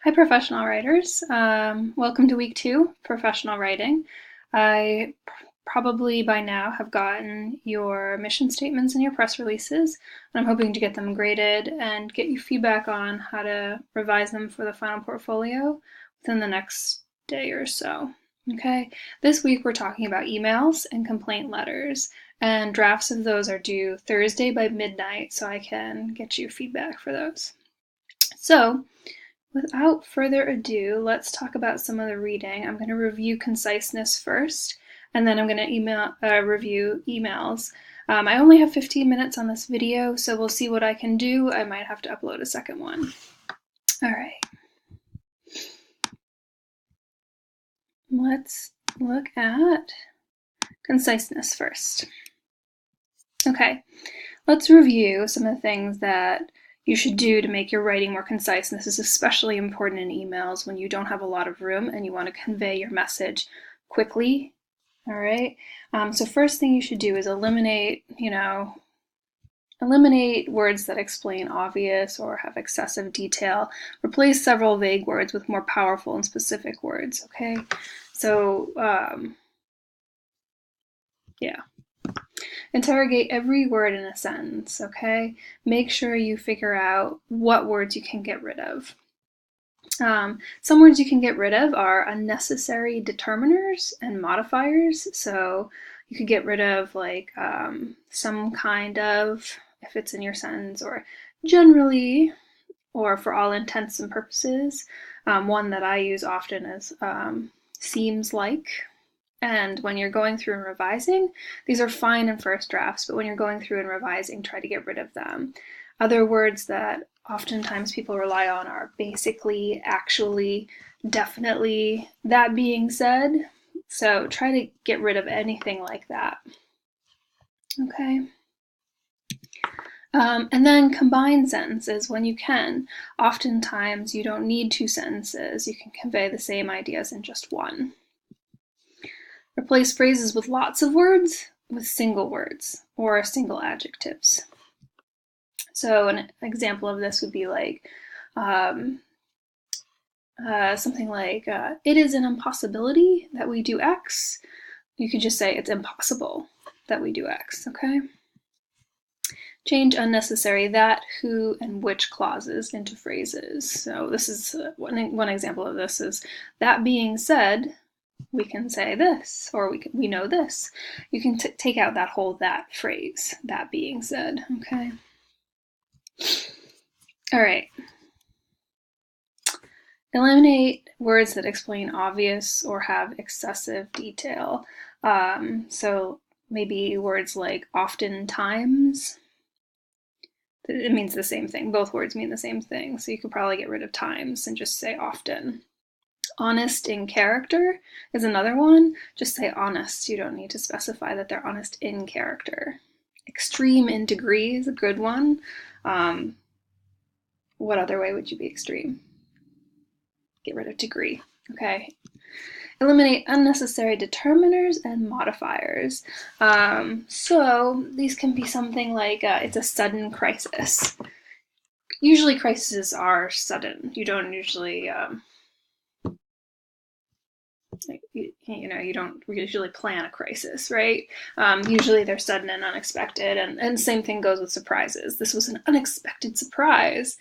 Hi, professional writers. Welcome to week 2, professional writing. I probably by now have gotten your mission statements and your press releases, and I'm hoping to get them graded and get you feedback on how to revise them for the final portfolio within the next day or so. Okay, this week we're talking about emails and complaint letters, and drafts of those are due Thursday by midnight, so I can get you feedback for those. So, without further ado, let's talk about some of the reading. I'm going to review conciseness first, and then I'm going to review emails. I only have 15 minutes on this video, so we'll see what I can do. I might have to upload a second one. All right. Let's look at conciseness first. Okay, let's review some of the things that you should do to make your writing more concise. And this is especially important in emails when you don't have a lot of room and you want to convey your message quickly. All right. So first thing you should do is eliminate words that explain obvious or have excessive detail. Replace several vague words with more powerful and specific words. Okay. So yeah. Interrogate every word in a sentence, okay? Make sure you figure out what words you can get rid of. Some words you can get rid of are unnecessary determiners and modifiers. So you could get rid of like some kind of, if it's in your sentence, or generally, or for all intents and purposes. One that I use often is seems like. And when you're going through and revising, these are fine in first drafts, but when you're going through and revising, try to get rid of them. Other words that oftentimes people rely on are basically, actually, definitely, that being said. So try to get rid of anything like that. Okay. And then combine sentences when you can. Oftentimes you don't need 2 sentences. You can convey the same ideas in just one. Replace phrases with lots of words with single words or single adjectives. So an example of this would be like something like, it is an impossibility that we do X. You could just say it's impossible that we do X, okay? Change unnecessary that, who, and which clauses into phrases. So this is one example of this is, that being said, we can say this, or we know this. You can take out that whole that phrase, that being said, okay? All right. Eliminate words that explain obvious or have excessive detail. So maybe words like oftentimes. It means the same thing. Both words mean the same thing. So you could probably get rid of times and just say often. Honest in character is another one. Just say honest. You don't need to specify that they're honest in character. Extreme in degree is a good one. What other way would you be extreme? Get rid of degree. Okay. Eliminate unnecessary determiners and modifiers. So these can be something like it's a sudden crisis. Usually crises are sudden. You don't usually you don't usually plan a crisis, right? Usually they're sudden and unexpected, and same thing goes with surprises. This was an unexpected surprise.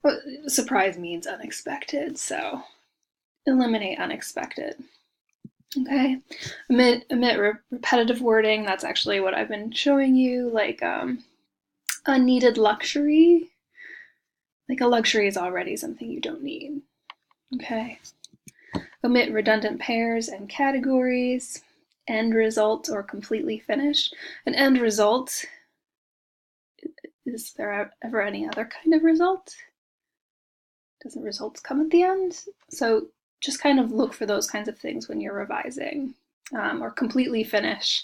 Well, surprise means unexpected, so eliminate unexpected. Okay, omit repetitive wording. That's actually what I've been showing you, like unneeded luxury. Like a luxury is already something you don't need. Okay. Omit redundant pairs and categories. End result or completely finished. An end result, is there ever any other kind of result? Doesn't results come at the end? So just kind of look for those kinds of things when you're revising. Or completely finish.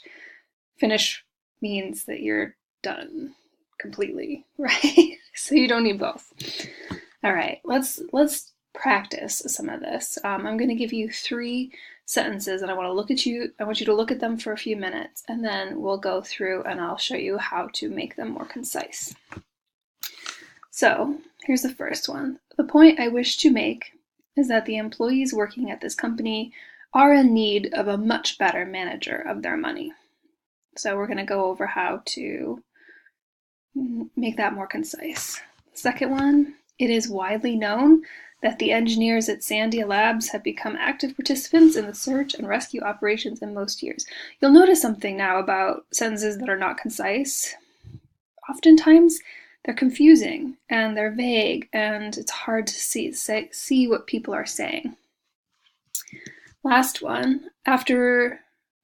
Finish means that you're done completely, right? So you don't need both. All right, let's practice some of this. I'm going to give you 3 sentences, and I want you to look at them for a few minutes, and then we'll go through and I'll show you how to make them more concise. So here's the first one. The point I wish to make is that the employees working at this company are in need of a much better manager of their money. So we're going to go over how to make that more concise. The second one, it is widely known that the engineers at Sandia Labs have become active participants in the search and rescue operations in most years. You'll notice something now about sentences that are not concise. Oftentimes, they're confusing and they're vague, and it's hard to see what people are saying. Last one, after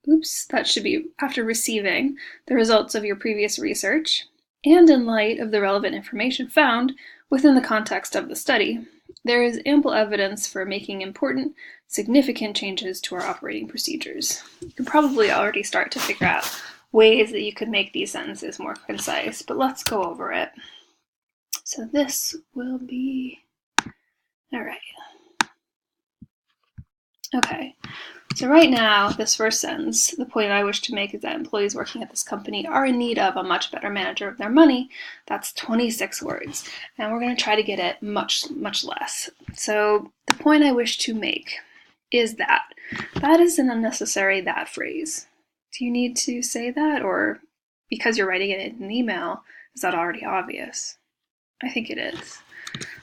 receiving the results of your previous research, and in light of the relevant information found within the context of the study, there is ample evidence for making important, significant changes to our operating procedures. You can probably already start to figure out ways that you could make these sentences more concise, but let's go over it. So this will be, all right. Okay, so right now, this first sentence, the point I wish to make is that employees working at this company are in need of a much better manager of their money. That's 26 words, and we're going to try to get it much, much less. So the point I wish to make is that is an unnecessary that phrase. Do you need to say that, or because you're writing it in an email, is that already obvious? I think it is.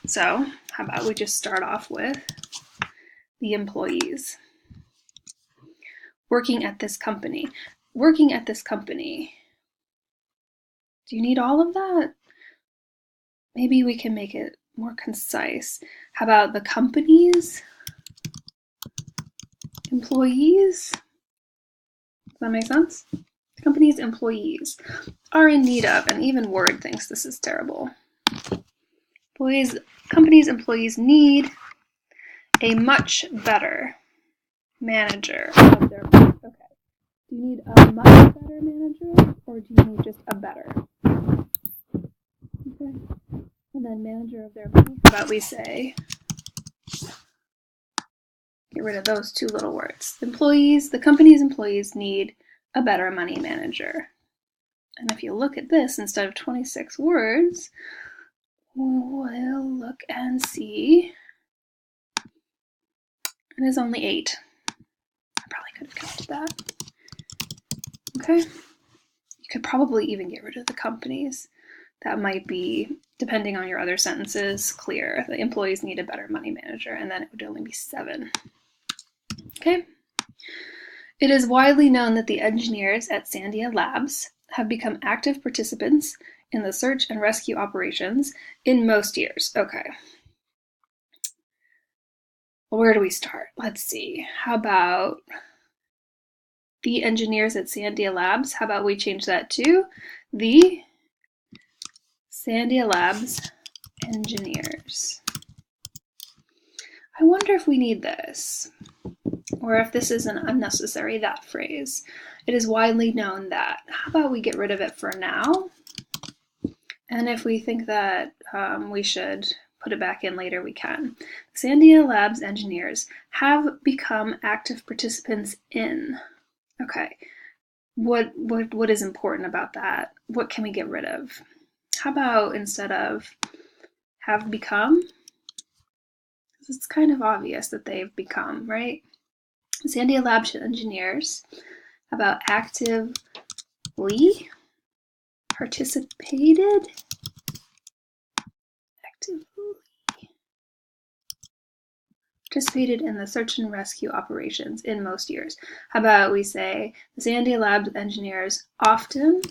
So how about we just start off with the employees working at this company. Working at this company. Do you need all of that? Maybe we can make it more concise. How about the company's employees? Does that make sense? The company's employees are in need of, and even Word thinks this is terrible. Company's employees need a much better manager of their money. Okay. Do you need a much better manager, or do you need just a better? Okay. And then manager of their money. How about we say, get rid of those two little words. The company's employees need a better money manager. And if you look at this, instead of 26 words, we'll look and see. It is only 8. I probably could have counted that. Okay. You could probably even get rid of the companies. That might be, depending on your other sentences, clear. The employees need a better money manager, and then it would only be 7. Okay. It is widely known that the engineers at Sandia Labs have become active participants in the search and rescue operations in most years. Okay. Well, where do we start? Let's see. How about the engineers at Sandia Labs? How about we change that to the Sandia Labs engineers? I wonder if we need this, or if this is an unnecessary that phrase. It is widely known that. How about we get rid of it for now? And if we think that we should put it back in later, we can. Sandia Labs engineers have become active participants in. Okay, what is important about that? What can we get rid of? How about instead of have become? It's kind of obvious that they've become, right? Sandia Labs engineers, how about actively participated? Participated in the search and rescue operations in most years. How about we say the Sandia Labs engineers often,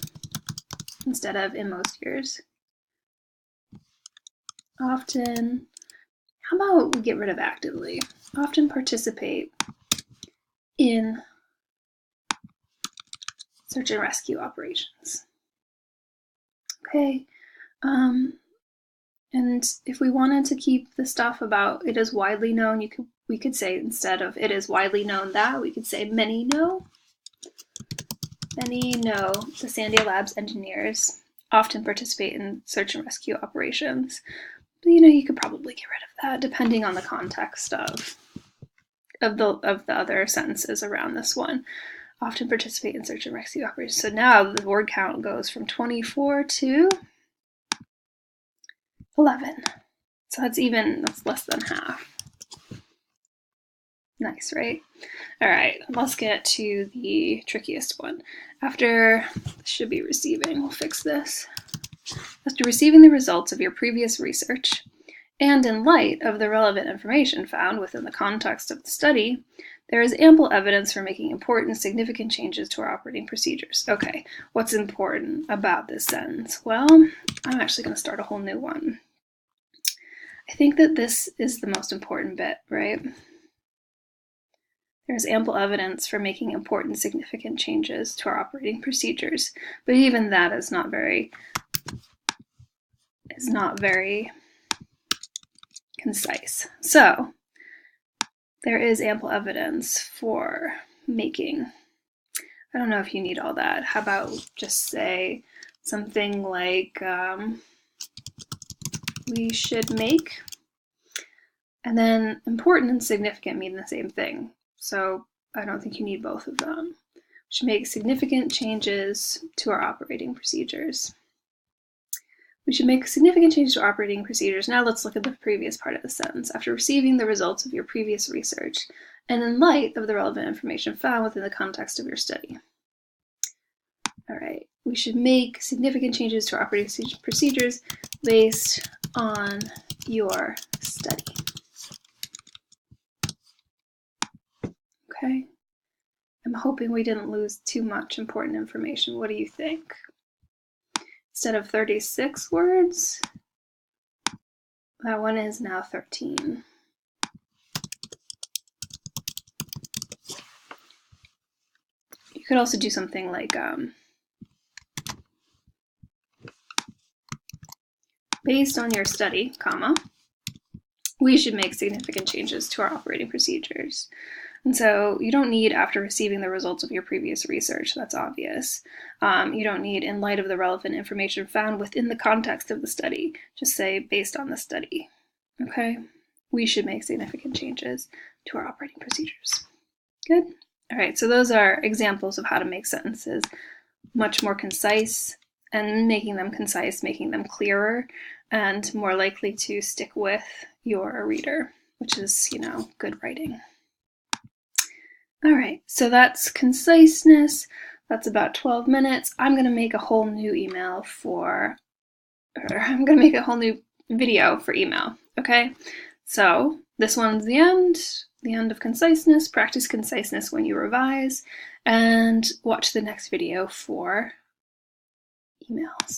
instead of in most years, often, how about we get rid of actively? Often participate in search and rescue operations. Okay. And if we wanted to keep the stuff about it is widely known, we could say instead of it is widely known that, we could say many know. Many know the Sandia Labs engineers often participate in search and rescue operations. But you could probably get rid of that depending on the context of the other sentences around this one. Often participate in search and rescue operations. So now the word count goes from 24 to 11. So that's less than half. Nice, right? All right, let's get to the trickiest one. After, should be receiving, we'll fix this. After receiving the results of your previous research, and in light of the relevant information found within the context of the study, there is ample evidence for making important, significant changes to our operating procedures. Okay, what's important about this sentence? Well, I'm actually going to start a whole new one. I think that this is the most important bit, right? There's ample evidence for making important, significant changes to our operating procedures, but even that is not very concise. So there is ample evidence for making. I don't know if you need all that. How about just say something like we should make, and then important and significant mean the same thing. So I don't think you need both of them. We should make significant changes to our operating procedures. We should make significant changes to our operating procedures. Now let's look at the previous part of the sentence. After receiving the results of your previous research, and in light of the relevant information found within the context of your study. All right, we should make significant changes to our operating procedures based on your study. Okay, I'm hoping we didn't lose too much important information. What do you think? Instead of 36 words, that one is now 13. You could also do something like based on your study, comma, we should make significant changes to our operating procedures. And so you don't need after receiving the results of your previous research, that's obvious. You don't need in light of the relevant information found within the context of the study. Just say based on the study, okay? We should make significant changes to our operating procedures. Good? All right, so those are examples of how to make sentences much more concise, and making them concise, making them clearer, and more likely to stick with your reader, which is, good writing. All right, so that's conciseness. That's about 12 minutes. I'm going to make a whole new video for email, okay? So this one's the end of conciseness. Practice conciseness when you revise, and watch the next video for emails.